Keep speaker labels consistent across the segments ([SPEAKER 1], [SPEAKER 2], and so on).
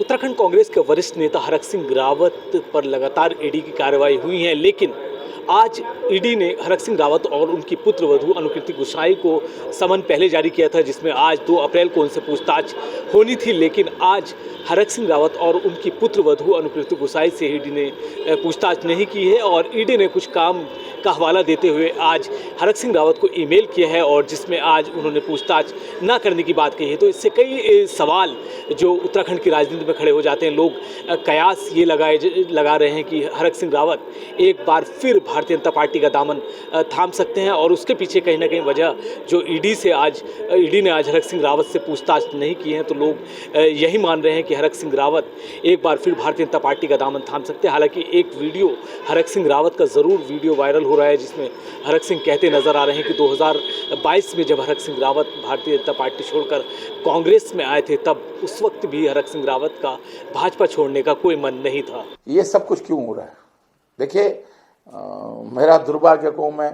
[SPEAKER 1] उत्तराखंड कांग्रेस के वरिष्ठ नेता हरक सिंह रावत पर लगातार ईडी की कार्रवाई हुई है, लेकिन आज ईडी ने हरक सिंह रावत और उनकी पुत्रवधू अनुकृति गुसाई को समन पहले जारी किया था, जिसमें आज 2 अप्रैल को उनसे पूछताछ होनी थी। लेकिन आज हरक सिंह रावत और उनकी पुत्रवधू अनुकृति गुसाई से ईडी ने पूछताछ नहीं की है और ईडी ने कुछ काम का हवाला देते हुए आज हरक सिंह रावत को ईमेल किया है और जिसमें आज उन्होंने पूछताछ न करने की बात कही है। तो इससे कई सवाल जो उत्तराखंड की राजनीति में खड़े हो जाते हैं। लोग कयास ये लगा रहे हैं कि हरक सिंह रावत एक बार फिर भारतीय जनता पार्टी का दामन थाम सकते हैं और उसके पीछे कहीं ना कहीं वजह जो ईडी ने आज हरक सिंह रावत से पूछताछ नहीं की है। तो लोग यही मान रहे हैं कि हरक सिंह रावत एक बार फिर भारतीय जनता पार्टी का दामन थाम सकते हैं। हालांकि एक वीडियो हरक सिंह रावत का ज़रूर वीडियो वायरल हो रहा है, जिसमें हरक सिंह कहते नज़र आ रहे हैं कि 2022 में जब हरक सिंह रावत भारतीय जनता पार्टी छोड़कर कांग्रेस में आए थे, तब उस वक्त भी हरक सिंह रावत का भाजपा छोड़ने का कोई मन नहीं था।
[SPEAKER 2] ये सब कुछ क्यों हो रहा है? देखिए, मेरा दुर्भाग्य कहूँ मैं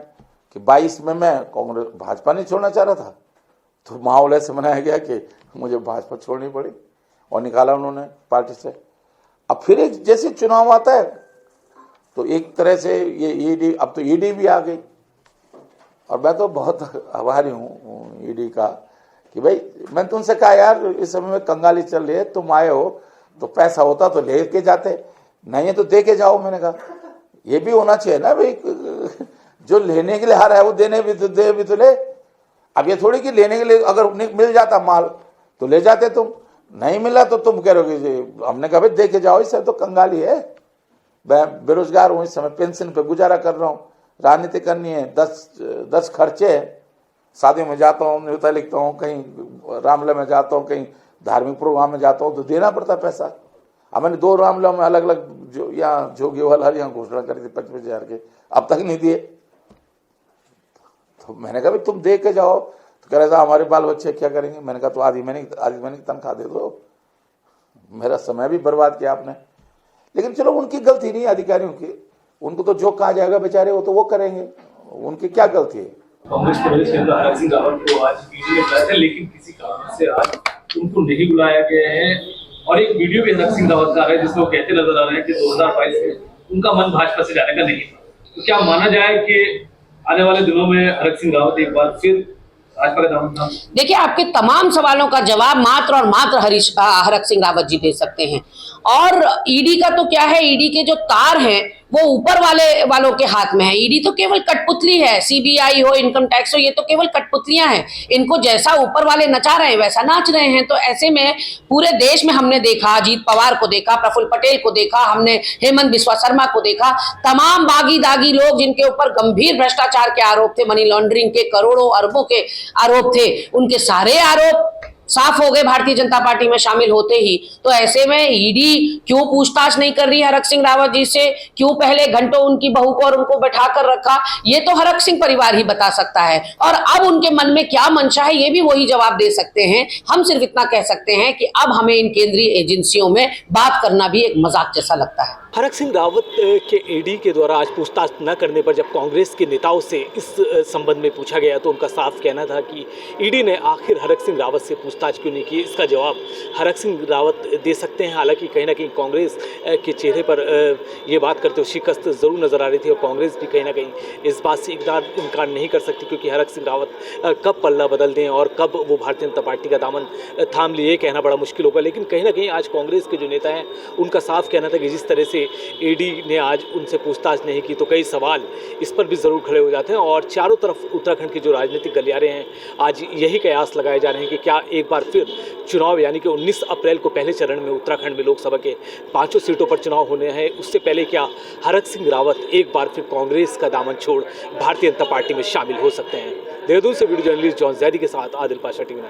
[SPEAKER 2] कि 22 में मैं कांग्रेस भाजपा नहीं छोड़ना चाह रहा था, तो माहौल ऐसे बनाया गया कि मुझे भाजपा छोड़नी पड़ी और निकाला उन्होंने पार्टी से। अब फिर एक जैसे चुनाव आता है तो एक तरह से ये ईडी, अब तो ईडी भी आ गई और मैं तो बहुत आभारी हूँ ईडी का कि भाई मैंने तुमसे कहा यार इस समय में कंगाली चल रही है, तुम आए हो तो पैसा होता तो लेके जाते, नहीं है तो दे के जाओ। मैंने कहा ये भी होना चाहिए ना भाई, जो लेने के लिए आ रहा है वो देने भी तो दे भी तो ले। अब ये थोड़ी कि लेने के लिए अगर मिल जाता माल तो ले जाते, तुम नहीं मिला तो तुम कह रहे हो। हमने कहा भाई दे के जाओ, इससे तो कंगाली है। मैं बेरोजगार हूँ, इस समय पेंशन पे गुजारा कर रहा हूँ, राजनीति करनी है, 10 खर्चे हैं, शादी में जाता हूँ, न्योता लिखता हूँ, कहीं रामलला में जाता हूँ, कहीं धार्मिक प्रोग्राम में जाता हूँ तो देना पड़ता पैसा। अब मैंने 2 रामलला में अलग अलग जो यहाँ जोगीवाला यहाँ घोषणा करी थी 25,000 के, अब तक नहीं दिए। तो मैंने कहा भाई तुम दे के जाओ, तो कह रहे था हमारे बाल बच्चे क्या करेंगे। मैंने कहा तो आधी महीने की तनख्वाह दे दो, मेरा समय भी बर्बाद किया आपने। लेकिन चलो उनकी गलती नहीं, अधिकारियों की, उनको तो जो कहा जाएगा बेचारे वो तो वो करेंगे, उनकी क्या गलती है।
[SPEAKER 3] कांग्रेस के वरिष्ठ नेता हरक सिंह रावत को आज ईडी ने बुलाया था, लेकिन किसी कारण से आज उनको नहीं बुलाया गया है और एक वीडियो भी हरक सिंह रावत का है जिसमें वो कहते नजर आ रहे हैं कि 2022 में उनका मन भाजपा से जाने का नहीं था। तो क्या माना जाए कि आने वाले दिनों में हरक सिंह रावत एक बार फिर भाजपा का दामन थाम? देखिए,
[SPEAKER 4] आपके तमाम सवालों का जवाब मात्र और मात्र हरक सिंह रावत जी दे सकते हैं। और ईडी का तो क्या है, ईडी के जो तार हैं वो ऊपर वालों के हाथ में है। ईडी तो केवल कठपुतली है, सीबीआई हो, इनकम टैक्स हो, ये तो केवल कठपुतलियां हैं। इनको जैसा ऊपर वाले नचा रहे हैं वैसा नाच रहे हैं। तो ऐसे में पूरे देश में हमने देखा, अजीत पवार को देखा, प्रफुल्ल पटेल को देखा, हमने हेमंत बिस्वा शर्मा को देखा, तमाम बागी दागी लोग जिनके ऊपर गंभीर भ्रष्टाचार के आरोप थे, मनी लॉन्ड्रिंग के करोड़ों अरबों के आरोप थे, उनके सारे आरोप साफ हो गए भारतीय जनता पार्टी में शामिल होते ही। तो ऐसे में ईडी क्यों पूछताछ नहीं कर रही हरक सिंह रावत जी से, क्यों पहले घंटों उनकी बहू को और उनको बैठा कर रखा, ये तो हरक सिंह परिवार ही बता सकता है। और अब उनके मन में क्या मंशा है ये भी वही जवाब दे सकते हैं। हम सिर्फ इतना कह सकते हैं कि अब हमें इन केंद्रीय एजेंसियों में बात करना भी एक मजाक जैसा लगता है।
[SPEAKER 1] हरक सिंह रावत के ईडी के द्वारा आज पूछताछ न करने पर जब कांग्रेस के नेताओं से इस संबंध में पूछा गया तो उनका साफ कहना था कि ईडी ने आखिर हरक सिंह रावत से पूछताछ क्यों नहीं की, इसका जवाब हरक सिंह रावत दे सकते हैं। हालांकि कहीं ना कहीं कांग्रेस के चेहरे पर ये बात करते हुए शिकस्त ज़रूर नज़र आ रही थी और कांग्रेस भी कहीं ना कहीं इस बात से इनकार नहीं कर सकती, क्योंकि हरक सिंह रावत कब पल्ला बदल दें और कब वो भारतीय जनता पार्टी का दामन थाम लिए कहना बड़ा मुश्किल होगा। लेकिन कहीं ना कहीं आज कांग्रेस के जो नेता हैं उनका साफ कहना था कि जिस तरह से ईडी ने आज उनसे पूछताछ नहीं की तो कई सवाल इस पर भी ज़रूर खड़े हो जाते हैं। और चारों तरफ उत्तराखंड के जो राजनीतिक गलियारे हैं आज यही कयास लगाए जा रहे हैं कि क्या एक बार फिर चुनाव यानी कि 19 अप्रैल को पहले चरण में उत्तराखंड में लोकसभा के 5 सीटों पर चुनाव होने हैं, उससे पहले क्या हरक सिंह रावत एक बार फिर कांग्रेस का दामन छोड़ भारतीय जनता पार्टी में शामिल हो सकते हैं। देहरादून से वीडियो जर्नलिस्ट जॉन जैदी के साथ आदिल पाशा, टीवी।